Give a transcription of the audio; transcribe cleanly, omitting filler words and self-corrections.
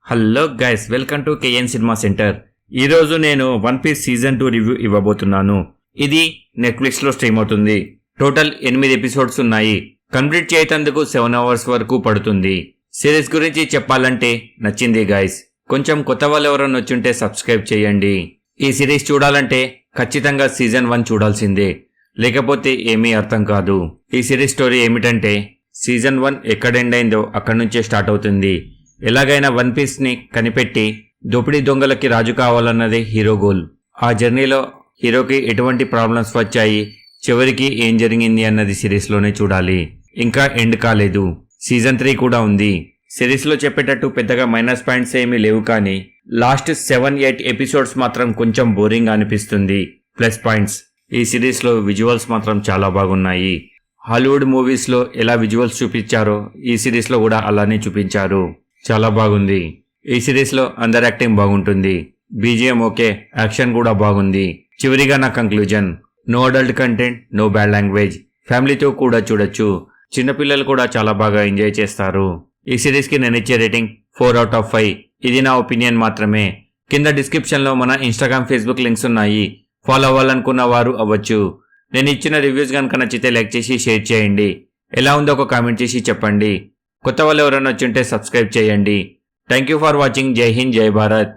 Hello guys, welcome to KN cinema centre. ఈరోజు నేను one piece season 2 review ఇవ్వబోతున్నాను. ఇది నెట్ఫ్లిక్స్ లో స్ట్రీమ్ అవుతుంది. టోటల్ 8 ఎపిసోడ్స్ ఉన్నాయి. కంప్లీట్ చేయటందుకు 7 అవర్స్ వరకు పడుతుంది. సిరీస్ గురించి చెప్పాలంటే నచ్చింది గైస్. కొంచెం కొత్త వాళ్ళు ఎవరైనా వచ్చుంటే సబ్స్క్రైబ్ చేయండి. ఈ సిరీస్ చూడాలంటే ఖచ్చితంగా సీజన్ 1 చూడాల్సిందే, లేకపోతే ఏమీ అర్థం కాదు. ఈ సిరీస్ స్టోరీ ఏమిటంటే, సీజన్ 1 ఎక్కడ ఎండ్ అయిందో అక్కడి నుంచే స్టార్ట్ అవుతుంది. ఎలాగైనా వన్ పీస్ ని కనిపెట్టి దోపిడీ దొంగలకి రాజు కావాలన్నదే హీరో గోల్. ఆ జర్నీలో హీరోకి ఎటువంటి ప్రాబ్లమ్స్ వచ్చాయి, చివరికి ఏం జరిగింది అన్నది సిరీస్ లోనే చూడాలి. ఇంకా ఎండ్ కాలేదు, సీజన్ 3 కూడా ఉంది. సిరీస్ లో చెప్పేటట్టు పెద్దగా మైనస్ పాయింట్స్ ఏమీ లేవు, కానీ లాస్ట్ 7-8 ఎపిసోడ్స్ మాత్రం కొంచెం బోరింగ్ అనిపిస్తుంది. ప్లస్ పాయింట్స్, ఈ సిరీస్ లో విజువల్స్ మాత్రం చాలా బాగున్నాయి. హాలీవుడ్ మూవీస్ లో ఎలా విజువల్స్ చూపించారో ఈ సిరీస్ లో కూడా అలానే చూపించారు. చాలా బాగుంది. ఈ సిరీస్ లో అందరి యాక్టింగ్ బాగుంటుంది. బీజిఎం ఓకే, యాక్షన్ కూడా బాగుంది. చివరిగా నా conclusion, no adult content, no bad language. ఫ్యామిలీతో కూడా చూడొచ్చు. చిన్నపిల్లలు కూడా చాలా బాగా ఎంజాయ్ చేస్తారు. ఈ సిరీస్ కి నేను ఇచ్చే రేటింగ్ 4/5. ఇది నా ఒపీనియన్ మాత్రమే. కింద డిస్క్రిప్షన్ లో మన ఇన్స్టాగ్రామ్, ఫేస్బుక్ లింక్స్ ఉన్నాయి. ఫాలో అవ్వాలనుకున్న వారు అవ్వచ్చు. నేను ఇచ్చిన రివ్యూస్ కనుక నచ్చితే లైక్ చేసి షేర్ చేయండి. ఎలా ఉందో ఒక కామెంట్ చేసి చెప్పండి. కొత్త వాళ్ళు ఎవరైనా వచ్చుంటే సబ్స్క్రైబ్ చేయండి. Thank you for watching. జై హింద్, జై భారత్.